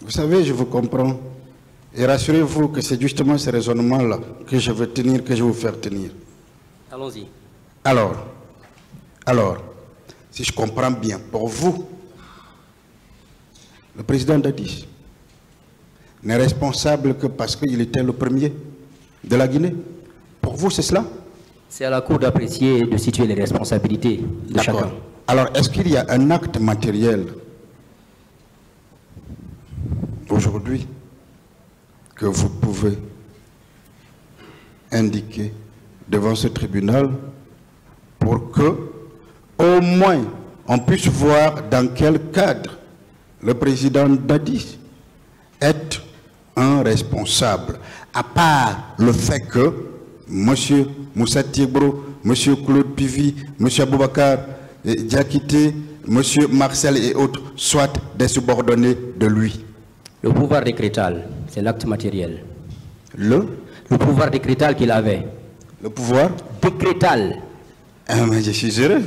Vous savez, je vous comprends. Et rassurez-vous que c'est justement ce raisonnement-là que je veux tenir, que je vais vous faire tenir. Allons-y. Alors, si je comprends bien, pour vous, le président Dadis n'est responsable que parce qu'il était le premier de la Guinée. Pour vous, c'est cela? C'est à la Cour d'apprécier et de situer les responsabilités de chacun. Alors, est-ce qu'il y a un acte matériel aujourd'hui que vous pouvez indiquer devant ce tribunal pour que, au moins, on puisse voir dans quel cadre le président Dadis est un responsable, à part le fait que M. Moussa Tiebro, M. Claude Pivi, M. Aboubakar Diakité, M. Marcel et autres soient des subordonnés de lui. Le pouvoir décrétal, c'est l'acte matériel. Le pouvoir décrétal qu'il avait. Le pouvoir décrétal. Ah, mais je suis heureux.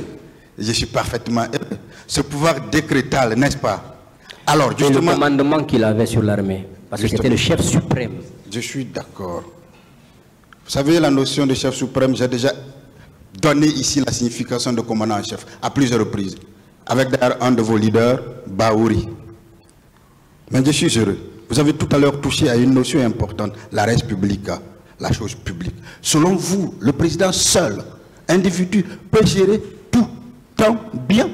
Je suis parfaitement heureux. Ce pouvoir décrétal, n'est-ce pas? Alors, justement, le commandement qu'il avait sur l'armée. Parce que c'était le chef suprême. Je suis d'accord. Vous savez, la notion de chef suprême, j'ai déjà donné ici la signification de commandant en chef à plusieurs reprises. Avec d'ailleurs un de vos leaders, Baouri. Mais je suis heureux. Vous avez tout à l'heure touché à une notion importante, la res publica, la chose publique. Selon vous, le président seul, individu, peut gérer tout temps bien?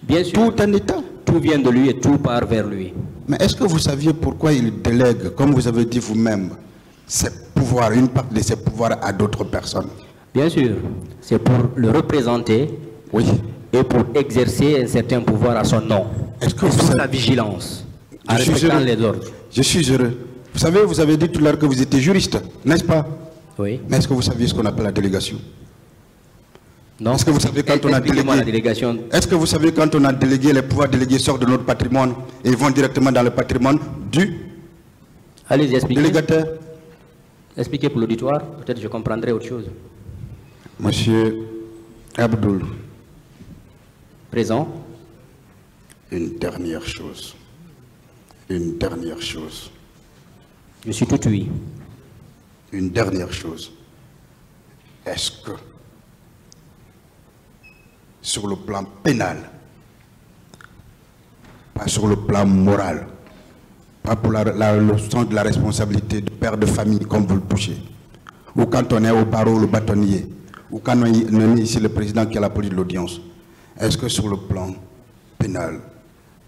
Bien sûr. Tout en état? Tout vient de lui et tout part vers lui. Mais est-ce que vous saviez pourquoi il délègue, comme vous avez dit vous-même, ses pouvoirs, une partie de ses pouvoirs à d'autres personnes? Bien sûr. C'est pour le représenter. Oui. Et pour exercer un certain pouvoir à son nom. Est-ce que vous savez... la vigilance, en respectant les ordres. Je suis heureux. Vous savez, vous avez dit tout à l'heure que vous étiez juriste, n'est-ce pas? Oui. Mais est-ce que vous saviez ce qu'on appelle la délégation? Non. Est-ce que vous savez quand on a délégué la délégation? Est-ce que vous savez quand on a délégué, les pouvoirs délégués sortent de notre patrimoine et vont directement dans le patrimoine du délégataire? Expliquez pour l'auditoire, peut-être je comprendrai autre chose. Monsieur Abdoul. Présent. Une dernière chose. Une dernière chose. Je suis tout oui. Une dernière chose. Est-ce que, sur le plan pénal, pas sur le plan moral, pas pour le sens de la responsabilité de père de famille comme vous le touchez, ou quand on est au barreau, le bâtonnier, ou quand on est ici le président qui a la police de l'audience, est-ce que sur le plan pénal,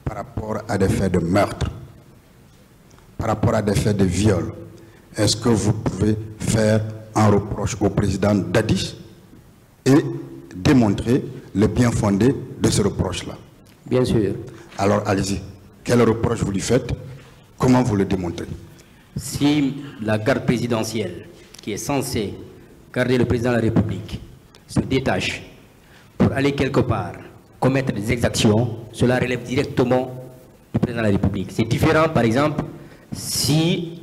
par rapport à des faits de meurtre, par rapport à des faits de viol, est-ce que vous pouvez faire un reproche au président Dadis et démontrer le bien fondé de ce reproche-là? Bien sûr. Alors allez-y. Quel reproche vous lui faites? Comment vous le démontrez? Si la garde présidentielle, qui est censée garder le président de la République, se détache pour aller quelque part, commettre des exactions, cela relève directement du président de la République. C'est différent, par exemple, si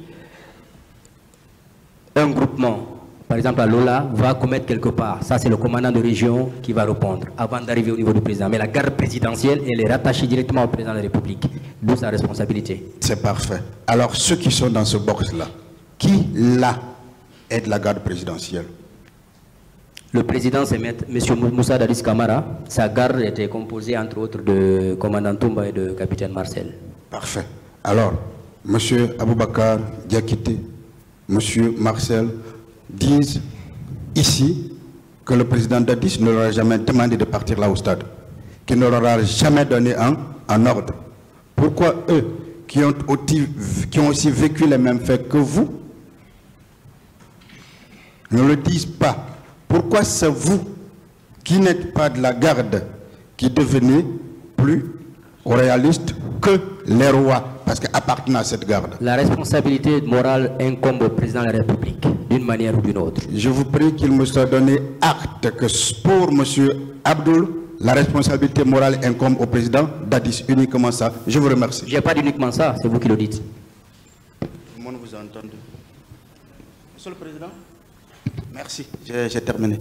un groupement, par exemple à Lola, va commettre quelque part. Ça, c'est le commandant de région qui va répondre avant d'arriver au niveau du président. Mais la garde présidentielle, elle est rattachée directement au président de la République, d'où sa responsabilité. C'est parfait. Alors, ceux qui sont dans ce box-là, qui, là, est de la garde présidentielle? Le président, c'est M. Moussa Dadis Camara. Sa garde était composée, entre autres, de commandant Toumba et de capitaine Marcel. Parfait. Alors, M. Aboubakar Diakité, M. Marcel disent ici que le président Dadis ne leur a jamais demandé de partir là au stade, qu'il ne leur a jamais donné un ordre. Pourquoi eux, qui ont aussi vécu les mêmes faits que vous, ne le disent pas? Pourquoi c'est vous, qui n'êtes pas de la garde, qui devenez plus réaliste que les rois, parce qu'appartenant à cette garde? La responsabilité morale incombe au président de la République, d'une manière ou d'une autre. Je vous prie qu'il me soit donné acte que pour M. Abdoul, la responsabilité morale incombe au président Dadis, uniquement ça. Je vous remercie. Je n'ai pas uniquement ça, c'est vous qui le dites. Tout le monde vous a entendu. Monsieur le Président, merci, j'ai terminé.